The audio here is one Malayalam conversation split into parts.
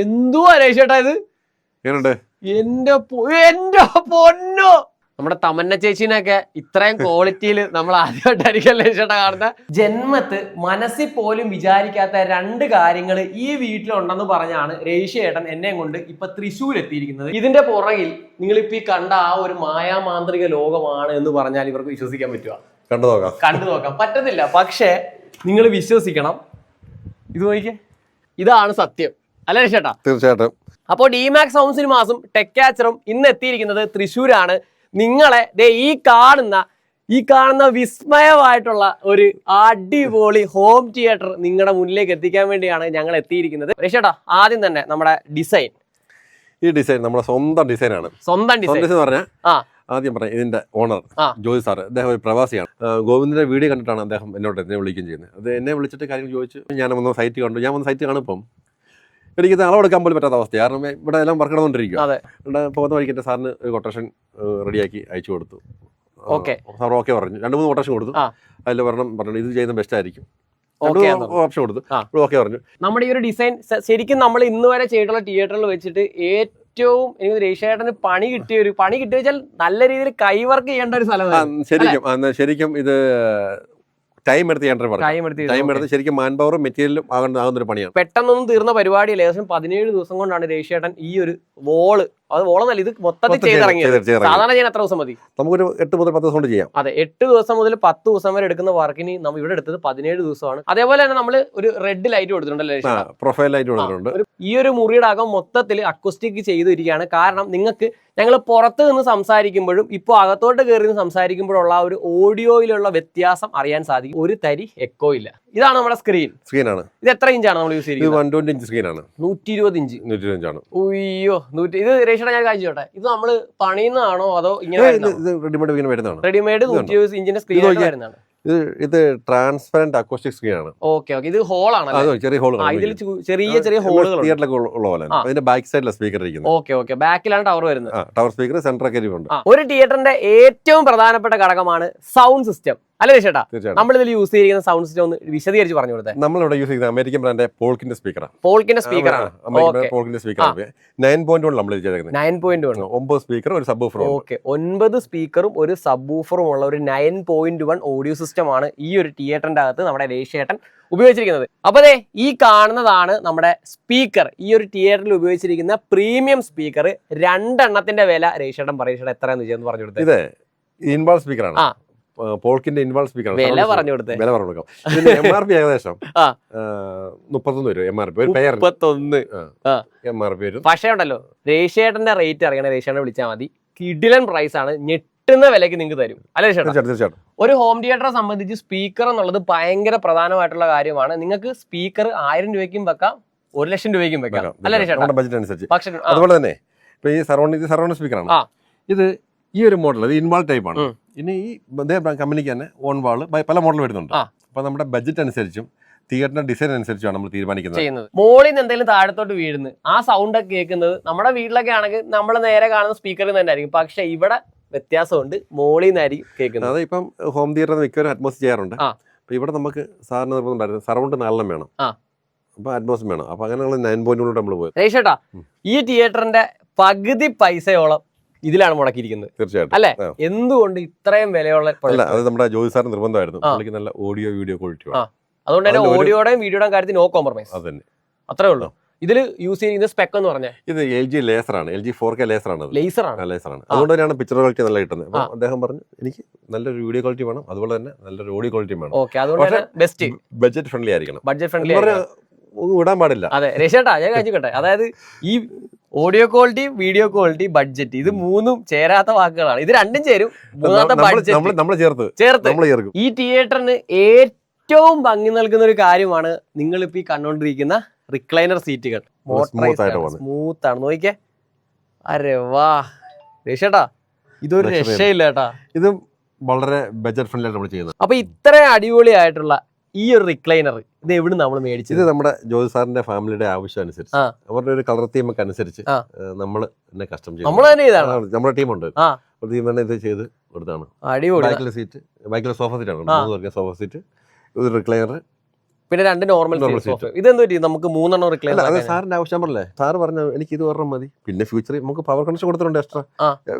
എന്തുവാ രേഷേട്ടാ ഇത്? എന്റെ പൊന്നോ, നമ്മുടെ തമന്ന ചേച്ചീനൊക്കെ ഇത്രയും ക്വാളിറ്റിയിൽ നമ്മൾ ആദ്യമായിട്ടായിരിക്കും രേഷേട്ടാ കാണുന്നത്. ജന്മത്ത് മനസ്സിൽ പോലും വിചാരിക്കാത്ത രണ്ട് കാര്യങ്ങൾ ഈ വീട്ടിലുണ്ടെന്ന് പറഞ്ഞാണ് രേഷേട്ടൻ എന്നെ കൊണ്ട് ഇപ്പൊ തൃശ്ശൂർ എത്തിയിരിക്കുന്നത്. ഇതിന്റെ പുറകിൽ നിങ്ങളിപ്പോ ഈ കണ്ട ആ ഒരു മായാമാന്ത്രിക ലോകമാണ് എന്ന് പറഞ്ഞാൽ ഇവർക്ക് വിശ്വസിക്കാൻ പറ്റുക? കണ്ടു നോക്കാം പറ്റത്തില്ല. പക്ഷേ നിങ്ങൾ വിശ്വസിക്കണം, ഇത് നോക്കിയേ, ഇതാണ് സത്യം അല്ലേ രേഷേട്ടാ? തീർച്ചയായിട്ടും. അപ്പോൾ ഡിമാക്സ് ഹോം സിനിമാസും ടെക് ക്യാച്ചറും ഇന്ന് എത്തിയിരിക്കുന്നത് തൃശ്ശൂരാണ്. നിങ്ങളെ ഈ കാണുന്ന വിസ്മയമായിട്ടുള്ള ഒരു അടിപൊളി ഹോം തിയേറ്റർ നിങ്ങളുടെ മുന്നിലേക്ക് എത്തിക്കാൻ വേണ്ടിയാണ് ഞങ്ങൾ എത്തിയിരിക്കുന്നത്. രേഷേട്ടാ, ആദ്യം തന്നെ നമ്മുടെ ഡിസൈൻ. ഈ ഡിസൈൻ നമ്മുടെ സ്വന്തം ഡിസൈനാണ്. സ്വന്തം ഡിസൈൻ പറഞ്ഞാൽ ആദ്യം പറയാം, ഇതിന്റെ ഓണർ ജോയി സാർ, അദ്ദേഹം ഒരു പ്രവാസിയാണ്. ഗോവിന്ദന്റെ വീഡിയോ കണ്ടിട്ടാണ് അദ്ദേഹം എന്നെ വിളിക്കുകയും ചെയ്യുന്നത്. അത് എന്നെ വിളിച്ചിട്ട് കാര്യങ്ങൾ ചോദിച്ചു. ഞാൻ വന്ന് സൈറ്റ് കണ്ടു. ഞാൻ വന്ന് സൈറ്റ് കാണുമ്പം എനിക്കിത് അളവെടുക്കാൻ പോലും പറ്റാത്ത അവസ്ഥ. കാരണം ഇവിടെ എല്ലാം വർക്ക് നടന്നുകൊണ്ടിരിക്കും. ഇവിടെ പോകുന്ന വഴിക്ക് എൻ്റെ സാറിന് ഒരു കൊട്ടേഷൻ റെഡിയാക്കി അയച്ചു കൊടുത്തു. സാർ ഓക്കെ പറഞ്ഞു. 2-3 കൊട്ടേഷൻ കൊടുത്തു. അതിൽ പറഞ്ഞു ഇത് ചെയ്യുന്ന ബെസ്റ്റ് ആയിരിക്കും. ഓപ്ഷൻ കൊടുത്തു. ഓക്കെ പറഞ്ഞു. നമ്മുടെ ഈ ഒരു ഡിസൈൻ ശരിക്കും നമ്മൾ ഇന്ന് വരെ ചെയ്തിട്ടുള്ള തിയേറ്ററിൽ വെച്ചിട്ട് ഏറ്റവും എനിക്ക് രേഷേട്ടന് പണി കിട്ടിയ നല്ല രീതിയിൽ കൈവർക്ക് ചെയ്യേണ്ട ഒരു സ്ഥലമാണ്. ശരിക്കും ഇത് ടൈം എടുത്ത് ചെയ്യേണ്ട ശരിക്കും മാൻ പവറും മെറ്റീരിയലും ആകുന്ന ഒരു പണിയാണ്. പെട്ടെന്നൊന്നും തീർന്ന പരിപാടിയില്ല. ഏകദേശം 17 ദിവസം കൊണ്ടാണ് രേഷേട്ടൻ ഈ ഒരു വോളെന്നല്ല, ഇത് മൊത്തത്തിൽ ചെയ്തിറങ്ങിയത്. സാധാരണ ചെയ്യാൻ എത്ര ദിവസം മതി? നമുക്കൊരു 8 മുതൽ 10 ദിവസം കൊണ്ട് ചെയ്യാം. അതെ, 8 ദിവസം മുതൽ 10 ദിവസം വരെ എടുക്കുന്ന വർക്കിന് നമ്മൾ ഇവിടെ എടുത്തത് 17 ദിവസമാണ്. അതേപോലെ തന്നെ നമ്മൾ ഒരു റെഡ് ലൈറ്റ് കൊടുത്തിട്ടുണ്ടല്ലോ, പ്രൊഫൈൽ ലൈറ്റ് കൊടുത്തിട്ടുണ്ട്. ഈ ഒരു മുറിയുടെ അകം മൊത്തത്തിൽ അക്വസ്റ്റിക് ചെയ്തിരിക്കുകയാണ്. കാരണം നിങ്ങൾക്ക് ഞങ്ങൾ പുറത്ത് നിന്ന് സംസാരിക്കുമ്പോഴും ഇപ്പോൾ അകത്തോട്ട് കയറി നിന്ന് സംസാരിക്കുമ്പോഴുള്ള ആ ഒരു ഓഡിയോയിലുള്ള വ്യത്യാസം അറിയാൻ സാധിക്കും. ഒരു തരി എക്കോ ഇല്ല. ഇതാണ് നമ്മുടെ സ്ക്രീനാണ്. ഇത് എത്ര ഇഞ്ചാണ് നമ്മൾ യൂസ് ചെയ്യുന്നത്? 120 ഇഞ്ച് സ്ക്രീനാണ്. 120 ഇഞ്ച്. 120 ആണ്. ഉയ്യോ, ഇത് രേഷേട്ടാ ഞാൻ കാണിച്ചോട്ടെ, ഇത് നമ്മള് പണിയുന്നതാണോ അതോ ഇങ്ങനെ റെഡിമെയ്ഡ് 120 ഇഞ്ചിന്റെ സ്ക്രീൻ വരുന്നതാണ്? ഇത് ട്രാൻസ്പെറന്റ് അക്കോസ്റ്റിക് സ്ക്രീൻ ആണ്. ഓക്കെ, ഇത് ഹോൾ ആണ്. ചെറിയ ഹോളുകൾ, ഇതിൽ ചെറിയ ഹോളുകൾ അതിന്റെ ബാക്ക് സൈഡിലെ സ്പീക്കർ ഇരിക്കുന്നത്. ഓക്കെ, ബാക്കിലാണ് ടവർ വരുന്നത്. ടവർ സ്പീക്കർ സെന്ററൊക്കെ ഉണ്ട്. ഒരു തിയേറ്ററിന്റെ ഏറ്റവും പ്രധാനപ്പെട്ട ഘടകമാണ് സൗണ്ട് സിസ്റ്റം അല്ലേ രേഷേട്ടാ? നമ്മൾ ഇതിൽ യൂസ് ചെയ്യുന്ന സൗണ്ട് സിസ്റ്റം ഒന്ന് വിശദീകരിച്ച് പറഞ്ഞു കൊടുത്തേ. നമ്മളിവിടെ യൂസ് ചെയ്യുന്ന അമേരിക്കൻ ബ്രാൻഡ് പോൾക്കിന്റെ സ്പീക്കറാണ്. 9.1 നമ്മൾ ചെയ്തേക്കുന്നത്. 9 സ്പീക്കർ, ഒരു സബ്വൂഫർ. ഓക്കെ, 9 സ്പീക്കറും ഒരു സബ്വൂഫറും ഉള്ള ഒരു 9.1 ഓഡിയോ സിസ്റ്റം ആണ് ഈ ഒരു തിയേറ്ററിന്റെ അകത്ത് നമ്മുടെ രേഷേട്ടൻ ഉപയോഗിച്ചിരിക്കുന്നത്. അപ്പൊ ഈ കാണുന്നതാണ് നമ്മുടെ സ്പീക്കർ. ഈ ഒരു തിയേറ്ററിൽ ഉപയോഗിച്ചിരിക്കുന്ന പ്രീമിയം സ്പീക്കർ. 2 എണ്ണത്തിന്റെ വില രേഷേട്ടൻ പറയും എത്രയാന്ന് ചെയ്യാന്ന് പറഞ്ഞു കൊടുത്തത്. ഇത് ഇൻവാൾ സ്പീക്കറാണ്. പോൾക്കിന്റെ ഇൻവാൾ സ്പീക്കർ. വില പറഞ്ഞു കൊടുക്കാം. ഇതിന്റെ MRP ഏകദേശം 31 രൂപ. MRP ഒരു പെയർ 31 MRP വരും. പക്ഷേ ഉണ്ടല്ലോ, രേഷേട്ടന്റെ റേറ്റ് അറിയണ രേഷേട്ടനെ വിളിച്ചാൽ മതി. കിടിലൻ പ്രൈസ് ആണ്. ഞെട്ടുന്ന വിലക്ക് നിങ്ങൾക്ക് തരും അല്ലേ രേഷേട്ടൻ? ഒരു ഹോം തിയേറ്ററെ സംബന്ധിച്ച് സ്പീക്കർ എന്നുള്ളത് ഭയങ്കര പ്രധാനമായിട്ടുള്ള കാര്യമാണ്. നിങ്ങൾക്ക് സ്പീക്കർ 1000 രൂപയ്ക്കും വെക്കാം, 1 ലക്ഷം രൂപയ്ക്കും വെക്കാം അല്ലേ രേഷേട്ടൻ? ബഡ്ജറ്റ് അനുസരിച്ച്. പക്ഷേ അതുപോലെ തന്നെ ഇപ്പൊ ഈ സറൗണ്ട് സ്പീക്കറാണ്. ഇത് ഈ ഒരു മോഡൽ, ഇത് ഇൻവാൾ ടൈപ്പ് ആണ്. ഇനി ഈ കമ്പനിക്ക് തന്നെ ഓൺ വാൾ പല മോഡൽ വരുന്നുണ്ട്. അപ്പൊ നമ്മുടെ ബഡ്ജറ്റ് അനുസരിച്ചും തിയേറ്ററിന്റെ ഡിസൈൻ അനുസരിച്ചാണ് നമ്മൾ തീരുമാനിക്കുന്നത്. മോളിൽ നിന്ന് എന്തെങ്കിലും താഴത്തോട്ട് വീഴുന്നത്, ആ സൗണ്ട് ഒക്കെ കേൾക്കുന്നത് നമ്മുടെ വീട്ടിലൊക്കെ ആണെങ്കിൽ നമ്മൾ നേരെ കാണുന്ന സ്പീക്കറിൽ തന്നെ ആയിരിക്കും. പക്ഷെ ഇവിടെ വ്യത്യാസമുണ്ട്, മോളിൽ നിന്നായിരിക്കും കേൾക്കുന്നത്. അത് ഇപ്പം ഹോം തിയേറ്ററിൽ മിക്കവരും അറ്റ്മോസ് ചെയ്യാറുണ്ട്. അപ്പൊ ഇവിടെ നമുക്ക് സാറിന് നിർബന്ധം സറൗണ്ട് 4 വേണം, അപ്പൊ അറ്റ്മോസ് വേണം. അപ്പൊ അങ്ങനെയുള്ള 9.1 നമ്മൾ പോയി. രേഷേട്ടാ, ഈ തിയേറ്ററിന്റെ പകുതി പൈസയോളം ഇതിലാണ് മുടക്കിയിരിക്കുന്നത്. തീർച്ചയായിട്ടും അല്ലെ? എന്തുകൊണ്ട് ഇത്രയും വിലയുള്ള? അത് നമ്മുടെ ജോയി സാറിന് നിർബന്ധമായിരുന്നു. നല്ല ഓഡിയോ വീഡിയോ ക്വാളിറ്റി. അതുകൊണ്ട് തന്നെ ഓഡിയോയുടെയും വീഡിയോയുടെയും കാര്യത്തിൽ നോ കോംപ്രമൈസ്. അത്രേ ഉള്ളൂ. ഇതിൽ യൂസ് ചെയ്യുന്ന സ്പെക് എന്ന് പറഞ്ഞാൽ ഇത് LG ലേസറാണ്. LG 4K ലേസറാണ്. ലേസറാണ്. അതുകൊണ്ട് തന്നെയാണ് പിക്ചർ ക്വാളിറ്റി നല്ല കിട്ടുന്നത്. അപ്പൊ അദ്ദേഹം പറഞ്ഞു എനിക്ക് നല്ലൊരു വീഡിയോ ക്വാളിറ്റി വേണം, അതുപോലെ തന്നെ നല്ലൊരു ഓഡിയോ ക്വാളിറ്റി വേണം. അതുകൊണ്ട് ബെസ്റ്റ് ബഡ്ജറ്റ് ഫ്രണ്ട്ലി ആയിരിക്കണം. ഒന്നും വിടാൻ പാടില്ല. അതെ രേഷേട്ടാ, ഞാൻ കാണിക്കട്ടെ. അതായത് ഈ audio quality, video quality, budget, ഇത് 3ഉം ചേരാത്ത വാക്കുകളാണ്. ഇത് 2ഉം ചേരും, മൂന്നാമത്തെ ബഡ്ജറ്റ്. ഈ തിയേറ്ററിന് ഏറ്റവും ഭംഗി നൽകുന്ന ഒരു കാര്യമാണ് നിങ്ങളിപ്പോ ഈ കണ്ടോണ്ടിരിക്കുന്ന റിക്ലൈനർ സീറ്റുകൾ. സ്മൂത്ത് ആണ്, നോക്കിക്കേ. അരെ വാ രേഷേട്ടാ, ഇതൊരു രക്ഷയില്ല കേട്ടാ. ഇതും വളരെ ബഡ്ജറ്റ് ഫ്രണ്ട്ലി ആയിട്ട് നമ്മൾ ചെയ്യുന്നത്. അപ്പൊ ഇത്രയും അടിപൊളിയായിട്ടുള്ള ഈ ഒരു റിക്ലൈനർ ഇത് എവിടെ നമ്മൾ മേടിച്ചത്? ഇത് നമ്മുടെ ജോയി സാറിന്റെ ഫാമിലിയുടെ ആവശ്യം അനുസരിച്ച്, അവരുടെ ഒരു കളർ തീമൊക്കെ അനുസരിച്ച് നമ്മൾ തന്നെ കസ്റ്റം ചെയ്തു. നമ്മുടെ ടീമുണ്ട്, ഒരു ടീം തന്നെ ഇത് ചെയ്ത് കൊടുത്താണ്. അടിപൊളി. ബാക്കിലെ സോഫ സീറ്റ് ആണ്, 3 പേർക്ക് സോഫ സീറ്റ്, ഒരു റിക്ലൈനർ, പിന്നെ 2 നോർമൽ സോഫ. ഇതെന്ത് പറ്റി നമുക്ക് 3 എണ്ണം റിക്ലൈനർ? അത് സാറിന്റെ ആവശ്യം പറഞ്ഞല്ലേ, സാറ് പറഞ്ഞു എനിക്ക് ഇത് ഒരെണ്ണം മതി, പിന്നെ ഫ്യൂച്ചറിൽ നമുക്ക് പവർ കണക്ഷൻ കൊടുത്തിട്ടുണ്ട് എക്സ്ട്രാ,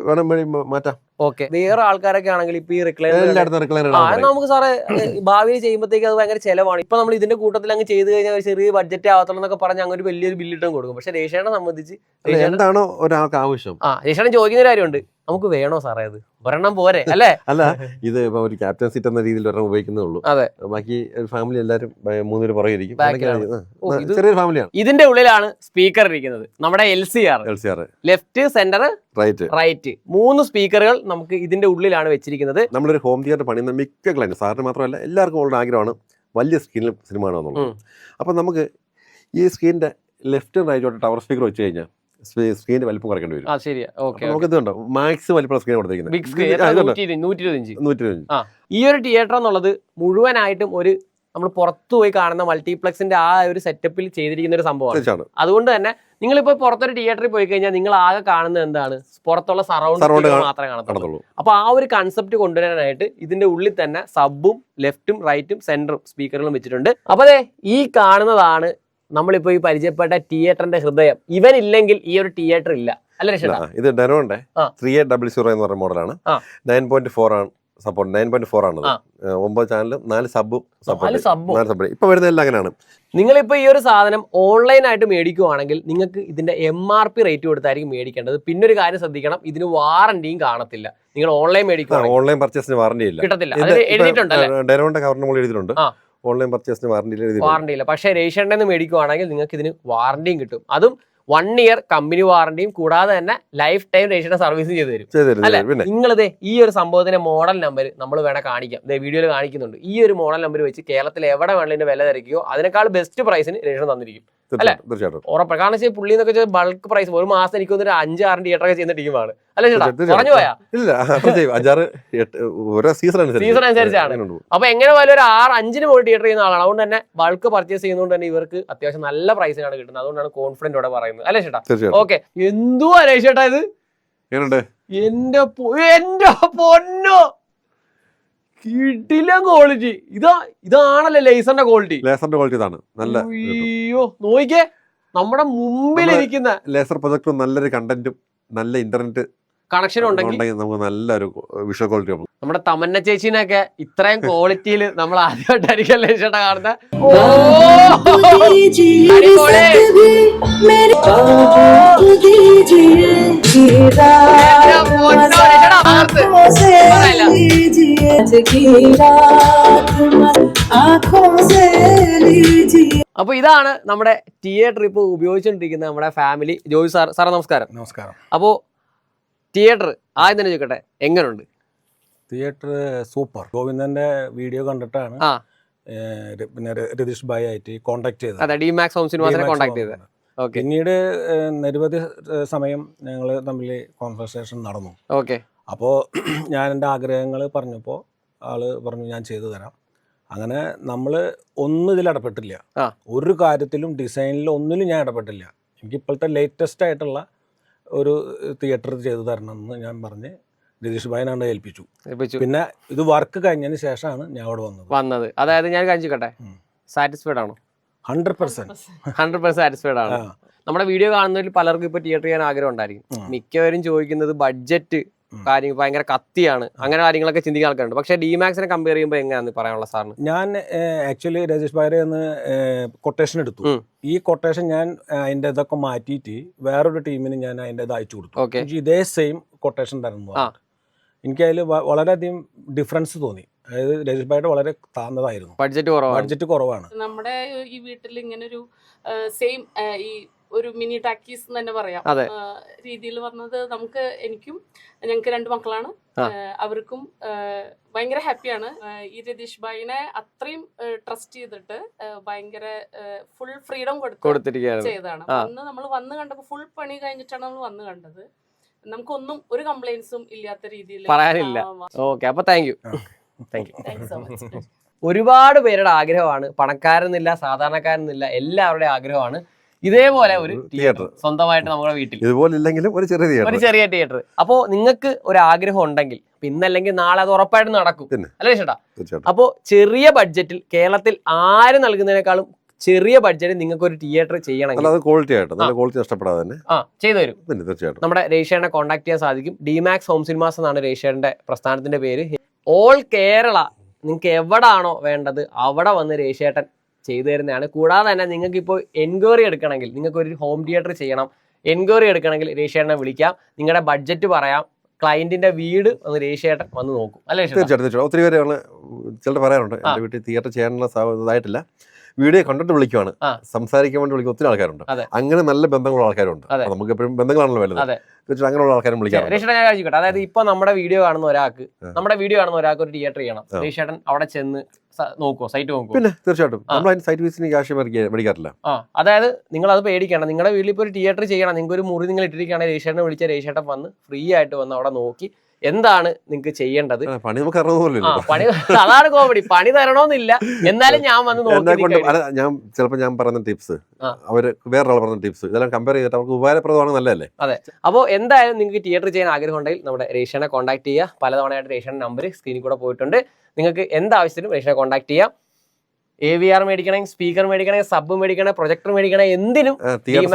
വേണം വഴി മാറ്റാം. ഓക്കെ, വേറെ ആൾക്കാരൊക്കെ ആണെങ്കിൽ ഇപ്പൊ ഈ റിക്ലൈനർ നമുക്ക് സാറേ ഭാവിയിൽ ചെയ്യുമ്പോഴത്തേക്ക് അത് ഭയങ്കര ചെലവാണ്. ഇപ്പൊ നമ്മൾ ഇതിന്റെ കൂട്ടത്തിൽ അങ്ങ് ചെയ്ത് കഴിഞ്ഞാൽ ഒരു ചെറിയ ബഡ്ജറ്റ് ആവത്തുള്ളൂ എന്നൊക്കെ പറഞ്ഞ് അങ്ങനെ ഒരു വലിയൊരു ബില്ലിട്ടും കൊടുക്കും. പക്ഷെ രേഷേനെ സംബന്ധിച്ച് എന്താണോ ഒരാൾക്ക് ആവശ്യം, രേഷേനെ ചോദിക്കുന്ന കാര്യമുണ്ട്, നമുക്ക് വേണോ സാറേ അത് ഒരെണ്ണം പോരെ അല്ലേ? അല്ല, ഇത് ഇപ്പൊ ഒരു ക്യാപ്റ്റൻ സീറ്റ് എന്ന രീതിയിൽ ഒരെണ്ണം ഉപയോഗിക്കുന്നേ ഉള്ളൂ. അതെ, ബാക്കി ഫാമിലി എല്ലാവരും 3 പേര് പുറകെ ഇരിക്കും. ചെറിയൊരു ഫാമിലിയാണ്. ഇതിന്റെ ഉള്ളിലാണ് സ്പീക്കർ ഇരിക്കുന്നത്, നമ്മുടെ LCR ലെഫ്റ്റ്, സെന്റർ, റൈറ്റ് 3 സ്പീക്കറുകൾ നമുക്ക് ഇതിന്റെ ഉള്ളിലാണ് വെച്ചിരിക്കുന്നത്. നമ്മളൊരു ഹോം തിയേറ്റർ പണിയുന്ന മിക്ക ക്ലൈന്റ്, സാറിന് മാത്രമല്ല എല്ലാവർക്കും ഉള്ള ആഗ്രഹമാണ് വലിയ സ്ക്രീനിൽ സിനിമ കാണുന്നുള്ളത്. അപ്പൊ നമുക്ക് ഈ സ്ക്രീനിന്റെ ലെഫ്റ്റും റൈറ്റോട്ട് ടവർ സ്പീക്കർ വെച്ച് കഴിഞ്ഞാൽ സ്ക്രീനിന്റെ വലിപ്പം കുറയ്ക്കേണ്ടി വരും. നമുക്ക് ഇതുണ്ടോ മാക്സ് വലിപ്പം സ്ക്രീൻ കൊടുത്തിരിക്കുന്നത്, ബിഗ് സ്ക്രീൻ 125. ഈ ഒരു തിയേറ്റർ എന്നുള്ളത് മുഴുവനായിട്ടും ഒരു നമ്മൾ പുറത്തു പോയി കാണുന്ന മൾട്ടിപ്ലക്സിന്റെ ആ ഒരു സെറ്റപ്പിൽ ചെയ്തിരിക്കുന്ന ഒരു സംഭവമാണ്. അതുകൊണ്ട് തന്നെ നിങ്ങളിപ്പോ പുറത്തൊരു തിയേറ്ററിൽ പോയി കഴിഞ്ഞാൽ നിങ്ങൾ ആകെ കാണുന്നത് എന്താണ്? പുറത്തുള്ള സറൗണ്ട് മാത്രമേ കാണത്തുള്ളൂ. അപ്പൊ ആ ഒരു കൺസെപ്റ്റ് കൊണ്ടുവരാനായിട്ട് ഇതിന്റെ ഉള്ളിൽ തന്നെ സബും ലെഫ്റ്റും റൈറ്റും സെന്ററും സ്പീക്കറുകളും വെച്ചിട്ടുണ്ട്. അപ്പൊ അതെ, ഈ കാണുന്നതാണ് നമ്മളിപ്പോ ഈ പരിചയപ്പെട്ട തിയേറ്ററിന്റെ ഹൃദയം. ഇവനില്ലെങ്കിൽ ഈ ഒരു തിയേറ്റർ ഇല്ല, അല്ല രക്ഷ? ഇത് ഡെനോന്റെ 3800 എന്ന് പറഞ്ഞ മോഡലാണ്. 9.4 ആണ് സപ്പോർട്ട്, 9.4 ആണ്. 9 ചാനലും 4 സബും സപ്പോർട്ട്. ഇപ്പൊ വരുന്ന എല്ലാം അങ്ങനെയാണ്. നിങ്ങളിപ്പോ ഈ ഒരു സാധനം ഓൺലൈൻ ആയിട്ട് മേടിക്കുവാണെങ്കിൽ നിങ്ങൾക്ക് ഇതിന്റെ MRP റേറ്റ് കൊടുത്തായിരിക്കും മേടിക്കേണ്ടത്. പിന്നെ ഒരു കാര്യം ശ്രദ്ധിക്കണം, ഇതിന് വാറന്റിയും കാണത്തില്ല. നിങ്ങൾ ഓൺലൈൻ മേടിക്കുവാണെങ്കിൽ ഓൺലൈൻ പർച്ചേസിന് വാറന്റി ഇല്ല, കിട്ടത്തില്ല. എഴുതിയിട്ടുണ്ടല്ലേ? ഡെനോന്റെ കവറിന് മുകളിൽ എഴുതിയിട്ടുണ്ട് ഓൺലൈൻ പർച്ചേസിന് വാറന്റി ഇല്ല. പക്ഷേ രേഷന്റെ നിന്ന് മേടിക്കുവാണെങ്കിൽ നിങ്ങൾക്ക് ഇതിന് വാറന്റിയും കിട്ടും. അതും 1 ഇയർ കമ്പനി വാറന്റിയും കൂടാതെ തന്നെ ലൈഫ് ടൈം രേഷന്റെ സർവീസും ചെയ്തു തരും. അല്ലെ? നിങ്ങളിതേ ഈ ഒരു സംഭവത്തിന്റെ മോഡൽ നമ്പർ നമ്മൾ വേണേൽ കാണിക്കാം, വീഡിയോയിൽ കാണിക്കുന്നുണ്ട്. ഈ ഒരു മോഡൽ നമ്പർ വെച്ച് കേരളത്തിൽ എവിടെ വേണമെങ്കിലും വില തിരക്കുകയോ അതിനേക്കാൾ ബെസ്റ്റ് പ്രൈസിന് രേഷൻ തന്നിരിക്കും. അല്ലെ? ഉറപ്പ്. കാരണം വെച്ചാൽ പുള്ളി എന്നൊക്കെ ബൾക്ക് പ്രൈസ് ഒരു മാസം എനിക്ക് ഒരു 5-6 തിയേറ്റർ ഒക്കെ ചെയ്യുന്ന ടീമാണ്. അല്ലെ ചേട്ടാ? പറഞ്ഞു പോയാ സീസൺ അനുസരിച്ചാണ്. അപ്പൊ എങ്ങനെ പോലും ഒരു 6-5 പോയി തിയേറ്റർ ചെയ്യുന്ന ആളാണ്. അതുകൊണ്ട് തന്നെ ബൾക്ക് പർച്ചേസ് ചെയ്യുന്നതുകൊണ്ട് തന്നെ ഇവർക്ക് അത്യാവശ്യം നല്ല പ്രൈസിനാണ് കിട്ടുന്നത്. അതുകൊണ്ടാണ് കോൺഫിഡന്റോടെ പറയുന്നത്. അല്ലെ ചേട്ടാ? ഓക്കെ, എന്തുവാ ചേട്ടാ ഇത്? എന്റെ പൊന്നോ, കിടിലൻ ക്വാളിറ്റി. ഇതാണല്ലേ ലേസറിന്റെ ക്വാളിറ്റി? ലേസറിന്റെ ക്വാളിറ്റി ഇതാണ്. നല്ല, അയ്യോ നോക്കിക്കേ, നമ്മുടെ മുമ്പിലിരിക്കുന്ന ലേസർ പ്രൊജക്ടറും നല്ലൊരു കണ്ടന്റും നല്ല ഇന്റർനെറ്റ് കണക്ഷൻ ഉണ്ടെങ്കിൽ നമുക്ക് നല്ലൊരു വിഷ്വൽ ക്വാളിറ്റി ആണ്. നമ്മുടെ തമന്ന ചേച്ചീനൊക്കെ ഇത്രയും ക്വാളിറ്റിയിൽ നമ്മൾ ആദ്യമായിട്ടായിരിക്കും ചേട്ടാ കാണുന്നത്. അപ്പൊ ഇതാണ് നമ്മുടെ തിയേറ്റർ ഇപ്പൊ ഉപയോഗിച്ചുകൊണ്ടിരിക്കുന്ന നമ്മുടെ ഫാമിലി. ജോയ് സാറേ നമസ്കാരം. നമസ്കാരം. അപ്പോ തിയേറ്റർ ആദ്യം തന്നെ ചോദിക്കട്ടെ, എങ്ങനെയുണ്ട് തിയേറ്റർ? സൂപ്പർ. ഗോവിന്ദന്റെ വീഡിയോ കണ്ടിട്ടാണ് പിന്നെ രതീഷ് ഭായി ആയിട്ട് കോൺടാക്ട് ചെയ്തത്. അതെ, ഡിമാക്സ് ഹോം സിനിമാസിനെ കോൺടാക്ട് ചെയ്തത്. പിന്നീട് നിരവധി സമയം ഞങ്ങൾ തമ്മിൽ കോൺവെർസേഷൻ നടന്നു. ഓക്കെ. അപ്പോൾ ഞാൻ എൻ്റെ ആഗ്രഹങ്ങൾ പറഞ്ഞപ്പോൾ ആള് പറഞ്ഞു ഞാൻ ചെയ്തു തരാം. അങ്ങനെ നമ്മൾ ഒന്നും ഇതിൽ ഇടപെട്ടില്ല, ഒരു കാര്യത്തിലും ഡിസൈനിലും ഒന്നിലും ഞാൻ ഇടപെട്ടില്ല. എനിക്ക് ഇപ്പോഴത്തെ ലേറ്റസ്റ്റ് ആയിട്ടുള്ള ഒരു തിയേറ്റർ ചെയ്തു തരണം എന്ന് ഞാൻ പറഞ്ഞ് രതീഷ് ഭായിനാണ് ഏൽപ്പിച്ചു. പിന്നെ ഇത് വർക്ക് കഴിഞ്ഞതിന് ശേഷമാണ് ഞാൻ അവിടെ വന്നത്. അതായത് ഞാൻ കാണിച്ചിട്ടെ, സാറ്റിസ്ഫൈഡ് ആണോ? 100% സാറ്റിസ്ഫൈഡ് ആണ്. നമ്മുടെ വീഡിയോ കാണുന്നതിൽ പലർക്കും ഇപ്പൊ തിയേറ്റർ ചെയ്യാൻ ആഗ്രഹം ഉണ്ടായിരിക്കും. മിക്കവരും ചോദിക്കുന്നത് ബഡ്ജറ്റ് കാര്യം ഭയങ്കര കത്തിയാണ്, അങ്ങനെ കാര്യങ്ങളൊക്കെ ചിന്തിക്കാൻ ആൾക്കാരുണ്ട്. പക്ഷേ ഡിമാക്സിനെ കമ്പയർ ചെയ്യുമ്പോൾ എങ്ങനെയാണെന്ന് പറയാനുള്ള സാറിന്? ഞാൻ ആക്ച്വലി രജേഷ് ഭായിയുടെ ഒന്ന് കൊട്ടേഷൻ എടുത്തു. ഈ കൊട്ടേഷൻ ഞാൻ അതിൻ്റെ ഇതൊക്കെ മാറ്റിയിട്ട് വേറൊരു ടീമിന് ഞാൻ അതിൻ്റെ ഇത് അയച്ചു കൊടുത്തു. ഇതേ സെയിം കൊട്ടേഷൻ തരുന്നു. എനിക്ക് അതിൽ വളരെയധികം ഡിഫറൻസ് തോന്നി. അതായത് രജേഷ് ഭായിയുടെ വളരെ താഴ്ന്നതായിരുന്നു, ബഡ്ജറ്റ് കുറവാണ്. നമ്മുടെ ഈ വീട്ടിൽ ഇങ്ങനെ ഒരു സെയിം ഈ ഒരു മിനി ടാക്കീസ് തന്നെ പറയാം രീതിയിൽ വന്നത് എനിക്കും ഞങ്ങൾക്ക് 2 മക്കളാണ്. അവർക്കും ഭയങ്കര ഹാപ്പിയാണ്. ഈ രതീഷ് ഭായിനെ അത്രയും ട്രസ്റ്റ് ചെയ്തിട്ട് ഭയങ്കര ഫുൾ ഫ്രീഡം ചെയ്തതാണ്. അന്ന് നമ്മൾ വന്ന് കണ്ടപ്പോൾ ഫുൾ പണി കഴിഞ്ഞിട്ടാണ് നമ്മൾ വന്ന് കണ്ടത്. നമുക്കൊന്നും ഒരു കംപ്ലൈൻസും ഇല്ലാത്ത രീതിയിൽ പറയാനില്ല. ഓക്കെ, അപ്പൊ താങ്ക് യു സോ മച്ച്. ഒരുപാട് പേരുടെ ആഗ്രഹമാണ്, പണക്കാരെന്നില്ല സാധാരണക്കാരെന്നില്ല, എല്ലാവരുടെയും ആഗ്രഹമാണ് ഇതേപോലെ ഒരു തിയേറ്റർ സ്വന്തമായിട്ട് നമ്മുടെ വീട്ടിൽ ഇതുപോലെ ഇല്ലെങ്കിലും ഒരു ചെറിയ തിയേറ്റർ, ഒരു ചെറിയ തിയേറ്റർ. അപ്പോ നിങ്ങൾക്ക് ഒരു ആഗ്രഹം ഉണ്ടെങ്കിൽ ഇന്നല്ലെങ്കിൽ നാളെ അത് ഉറപ്പായിട്ട് നടക്കും, അല്ലേ ചേട്ടാ? അപ്പോ ചെറിയ ബഡ്ജറ്റിൽ കേരളത്തിൽ ആര് നൽകുന്നതിനേക്കാളും ചെറിയ ബഡ്ജറ്റിൽ നിങ്ങൾക്ക് ഒരു തിയേറ്റർ ചെയ്യണമെങ്കിൽ ക്വാളിറ്റി ആയിട്ട് നല്ല ക്വാളിറ്റി നഷ്ടപ്പെടാതെ തന്നെ ചെയ്തു തരും. തീർച്ചയായിട്ടും നമ്മുടെ രജിഷേട്ടനെ കോൺടാക്ട് ചെയ്യാൻ സാധിക്കും. ഡിമാക്സ് ഹോം സിനിമാസ് എന്നാണ് രജിഷേട്ടന്റെ പ്രസ്ഥാനത്തിന്റെ പേര്. ഓൾ കേരള നിങ്ങൾക്ക് എവിടാണോ വേണ്ടത് അവിടെ വന്ന് രജിഷേട്ടൻ ചെയ്തു തരുന്നതാണ്. കൂടാതെ തന്നെ നിങ്ങൾക്ക് ഇപ്പോൾ എൻക്വയറി എടുക്കണമെങ്കിൽ, നിങ്ങൾക്ക് ഒരു ഹോം തിയേറ്റർ ചെയ്യണം, എൻക്വയറി എടുക്കണമെങ്കിൽ രജിഷേട്ടനെ വിളിക്കാം, നിങ്ങളുടെ ബഡ്ജറ്റ് പറയാം, ക്ലയന്റിന്റെ വീട് ഒന്ന് രജിഷേട്ടൻ വന്ന് നോക്കും, അല്ലേ? തീർച്ചയായിട്ടും ഒത്തിരി പേര് ചിലർ പറയാറുണ്ട് എൻ്റെ വീട്ടിൽ തിയേറ്റർ ചെയ്യാനുള്ള ഇതായിട്ടില്ല, വീഡിയോ കണ്ടിട്ട് വിളിക്കുവാണ്, സംസാരിക്കാൻ വേണ്ടി വിളിക്കുന്ന ഒത്തിരി ആൾക്കാരുണ്ട്. അങ്ങനെ നല്ല ബന്ധങ്ങളുള്ള ആൾക്കാരുണ്ട്. നമുക്ക് എപ്പോഴും ബന്ധങ്ങളാണല്ലോ വലുത്. തീർച്ചയായും അങ്ങനെയുള്ള ആൾക്കാരും വിളിക്കാം. രജിഷേട്ടൻ ഞാൻ കഴിച്ചിട്ടെ, അതായത് ഇപ്പൊ നമ്മുടെ വീഡിയോ കാണുന്ന ഒരാൾക്ക് ഒരു തിയേറ്റർ ചെയ്യണം, രജിഷേട്ടൻ അവിടെ ചെന്ന് നോക്കുവോ, സൈറ്റ് നോക്കുവോ? പിന്നെ തീർച്ചയായിട്ടും നമ്മൾ അതിന് സൈറ്റ് വിസിറ്റിന് ക്യാഷ് മേടിക്കാറില്ല. അതായത് നിങ്ങൾ അത് പേടിക്കണം. നിങ്ങളുടെ വീട്ടിൽ ഇപ്പോൾ ഒരു തിയേറ്റർ ചെയ്യണം, നിങ്ങൾക്ക് ഒരു മുറി നിങ്ങൾ ഇട്ടിരിക്കുകയാണെങ്കിൽ രജിഷേട്ടനെ വിളിച്ച രജിഷേട്ടൻ വന്ന് ഫ്രീ ആയിട്ട് വന്ന് അവിടെ നോക്കി എന്താണ് നിങ്ങൾക്ക് ചെയ്യേണ്ടത്, പണി നമുക്ക് അറിയുന്നില്ല. പണി അതാണ് കോമഡി, പണി തരണമെന്നില്ല, എന്നാലും ഞാൻ വന്ന് നോക്കി. ഞാൻ പറയുന്ന ടിപ്സ് അവര് വേറൊരാൾ പറഞ്ഞ ടിപ്സ് ഇതെല്ലാം കമ്പയർ ചെയ്തിട്ട് അവർക്ക് ഉപകാരപ്രദമാണ്, നല്ലതല്ലേ? അതെ. അപ്പോൾ എന്തായാലും നിങ്ങൾക്ക് തിയേറ്റർ ചെയ്യാൻ ആഗ്രഹം ഉണ്ടെങ്കിൽ നമ്മുടെ രജിഷനെ കോൺടാക്ട് ചെയ്യുക. പലതവണയായിട്ട് രജിഷന്റെ നമ്പർ സ്ക്രീനിൽ കൂടെ പോയിട്ടുണ്ട്. നിങ്ങൾക്ക് എന്താവശ്യത്തിനും രജിഷനെ കോൺടാക്ട് ചെയ്യാം. AVR മേടിക്കണമെങ്കിൽ, സ്പീക്കർ മേടിക്കണമെങ്കിൽ, സബ് മേടിക്കണേ, പ്രൊജക്ടർ മേടിക്കണേ, എന്തിനും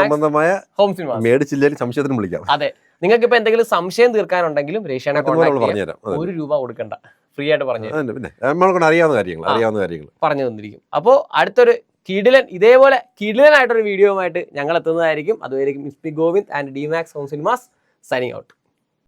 സംബന്ധമായ ഹോം സിനിമ മേടിച്ചില്ലെങ്കിൽ സംശയത്തിനും വിളിക്കാം. അതെ, നിങ്ങൾക്ക് ഇപ്പൊ എന്തെങ്കിലും സംശയം തീർക്കാനുണ്ടെങ്കിലും രജിഷനെ കോൺടാക്ട് ചെയ്യാം. ₹1 കൊടുക്കണ്ട, ഫ്രീ ആയിട്ട് പറഞ്ഞു അറിയാവുന്ന കാര്യങ്ങൾ പറഞ്ഞു തന്നിരിക്കും. അപ്പോൾ അടുത്തൊരു ഇതേപോലെ കിടിലനായിട്ടൊരു വീഡിയോയുമായിട്ട് ഞങ്ങൾ എത്തുന്നതായിരിക്കും. അതുവരെയും Govind and Dimax home cinemas signing out.